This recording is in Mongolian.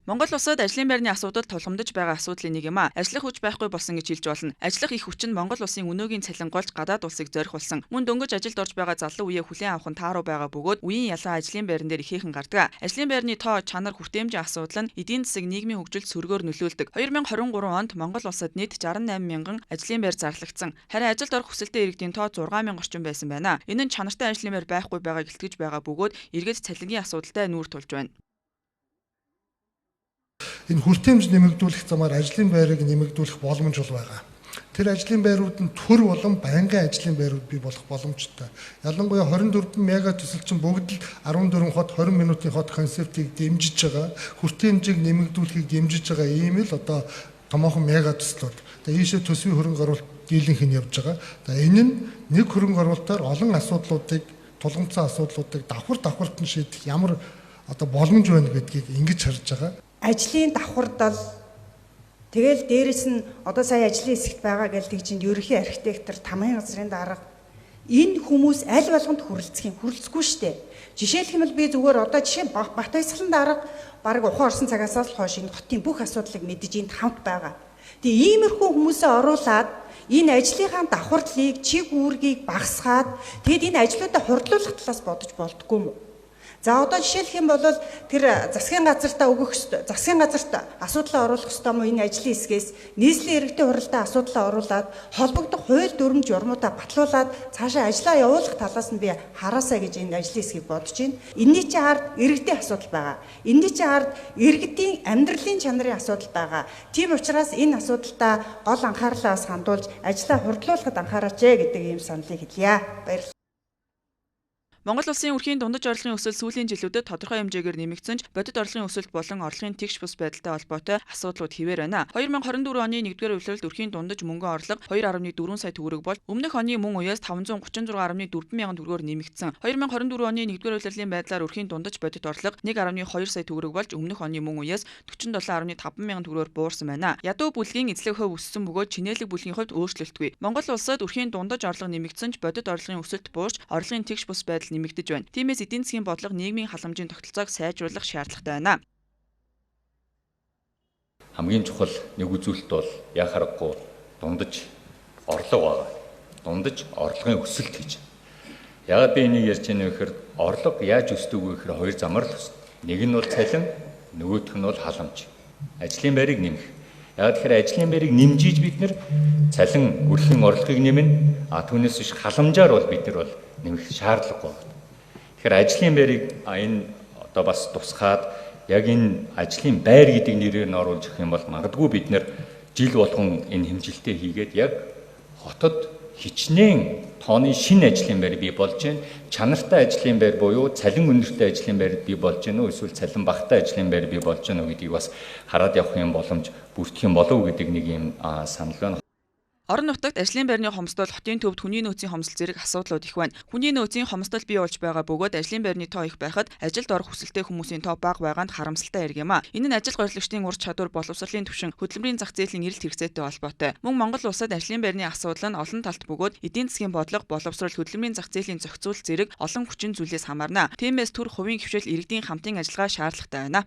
Монгол улсад ажлын байрны асуудал тулгамдж байгаа асуудлын нэг юм а. Ажиллах хүч байхгүй болсон гэж хэлж болно. Ажиллах их хүч нь Монгол улсын өнөөгийн цалинголж гадаад улсыг зориулсан. Мөн дөнгөж ажилд орж байгаа залуу үеэ хүлээн авах нь тааруу байгаа бөгөөд үеийн ялгаа ажлын байран дээр ихээхэн гардаг. Ажлын байрны тоо чанар хүртээмжийн асуудал нь эдийн засаг нийгмийн хөгжилд сөргөөр нөлөөлдөг. 2023 онд Монгол улсад нийт 68 мянган ажлын байр зарлагдсан. Харин ажилд орох хүсэлтэй иргэдийн тоо 6 мянга орчим байсан байна. Энэ нь чанартай ажлын байр байхгүй байгааг илтгэж байгаа бөгөөд эргээд цалингийн асуудалтай нүүр тулж байна. Энэ хүртээмж нэмэгдүүлэх замаар ажлын байрыг нэмэгдүүлэх боломж бол байгаа. Тэр ажлын байрууд нь төр болон байнгын ажлын байрууд бий болох боломжтой. Ялангуяа 24 мега төсөлчин бүгд л 14 хот 20 минутын хот концептыг дэмжиж байгаа. Хүртээмжийг нэмэгдүүлэхийг дэмжиж байгаа ийм л одоо томоохон мега төслүүд. Тэгээ ийшээ төсвийн хөрөнгө оруулалт дийлэнх нь явж байгаа. Тэгээ энэ нь нэг хөрөнгө оруулалтаар олон асуудлуудыг тулгымцсан асуудлуудыг давхарт нь шийдэх ямар одоо боломж байна гэдгийг ингэж харж байгаа. Ажлын давхардал тэгэл дээрэс нь одоо сая ажлын хэсэгт байгаа гэж тэгжинд ерөнхий архитектор тамгын газрын дарга энэ хүмүүс аль болгонд хүрэлцэхгүй штэ. Жишээлх юм бол би зүгээр одоо жишээ Батбаясгалан дарга баг ухаан орсон цагаас л хойш энэ хотын бүх асуудлыг мэдэж энд хамт байгаа. Тэгээ иймэрхүү хүмүүсээ оруулаад энэ ажлынхаа давхардлыг чиг үүргийг багасгаад тэгэд энэ ажлуудаа хурдлуулах талаас бодож болдгоо юм уу? За одоо жишээлх юм бол тэр засгийн газартаа өгөх засгийн газарт асуудлаа оруулах ёстой мó энэ ажлын хэсгээс нийслэлийн иргэдийн хуралдаа асуудлаа оруулаад холбогдох хууль дүрм журмуудаа батлуулаад цаашаа ажлаа явуулах талаас нь би хараасаа гэж энэ ажлын хэсгийг бодож байна. Энийний чинь ард иргэдийн асуудал байгаа. Энийний чинь ард иргэдийн амьдралын чанарын асуудал байгаа. Тийм учраас энэ асуудалтаа гол анхаарлаас хандуулж ажлаа хурдлуулахад анхаараач гэдэг ийм саналыг хэлье. Баярлалаа. Монгол улсын өрхийн дундаж орлогын өсөлт сүүлийн жилүүдэд тодорхой хэмжээгээр нэмэгдсэн ч бодит орлогын өсөлт болон орлогын тэгш бус байдалтай холбоотой асуудлууд хэвээр байна. 2024 оны 1-р улиралд өрхийн дундаж мөнгөн орлого 2.4 сая төгрөг бол өмнөх оны мөн үеэс 536.4 мянган төгрөгөөр нэмэгдсэн. 2024 оны 1-р улирлын байдлаар өрхийн дундаж бодит орлого 1.2 сая төгрөг болж өмнөх оны мөн үеэс 47.5 мянган төгрөгөөр буурсан байна. Ядуу бүлгийн эзлэх хувь өссөн бөгөөд чинээлэг бүлгийн хувьд өөрчлөлтгүй. Монгол улсад өрхийн дундаж орлого нэмэгдсэн ч бодит орлогын өсөлт буурч орлогын тэгш бус байдал нэмэгдэж байна. Тиймээс эдийн засгийн бодлого нийгмийн халамжийн тогтолцоог сайжруулах шаардлагатай байна. Хамгийн чухал нэг үзүүлэлт бол яа харахгүй дундаж орлого байгаа. Дундаж орлогын өсөлт гэж. Яагаад би энийг ярьж байна вэ гэхээр орлого яаж өсдөг вэ гэхээр хоёр замаар л өсдөг. Нэг нь бол цалин, нөгөөх нь бол халамж. Ажлын байрыг нэмэх. Яагаад тэгэхээр ажлын байрыг нэмжиж бид нэр цалин өрхийн орлогыг нэмнэ. Түүнээс биш халамжаар бол бид нар бол нэмэх шаардлагагүй байна. Тэгэхээр ажлын байрыг энэ одоо бас тусгаад яг энэ ажлын байр гэдэг нэрээр нь оруулж өгөх юм бол магадгүй бид нэр жил болгон энэ хэмжилтээ хийгээд яг хотод хичнээн тооны шинэ ажлын байр бий болж байна. Чанартай ажлын байр буюу цалин өндөртэй ажлын байр бий болж байна уу эсвэл цалин багатай ажлын байр бий болж байна уу гэдгийг бас хараад явах юм боломж бүрдэх юм болов уу гэдэг нэг юм санал байна. Орон нутагт ажлын байрны хомсдол хотын төвд хүний нөөцийн хомсдол зэрэг асуудлууд их байна. Хүний нөөцийн хомсдол бий болж байгаа бөгөөд ажлын байрны тоо их байхад ажилд орох хүсэлтэй хүмүүсийн тоо бага байгаанд харамсалтай яриг юм а. Энэ нь ажил горилагчдын ур чадвар, боловсролын түвшин, хөдөлмөрийн зах зээлийн эрэлт хэрэгцээтэй холбоотой. Мөн Монгол улсад ажлын байрны асуудал нь олон талт бөгөөд эдийн засгийн бодлого, боловсрол, хөдөлмөрийн зах зээлийн зохицуул зэрэг олон хүчин зүйлээс хамаарна. Тиймээс төр хувийн хвшил иргэдийн хамтын ажиллагаа шаардлагатай байна.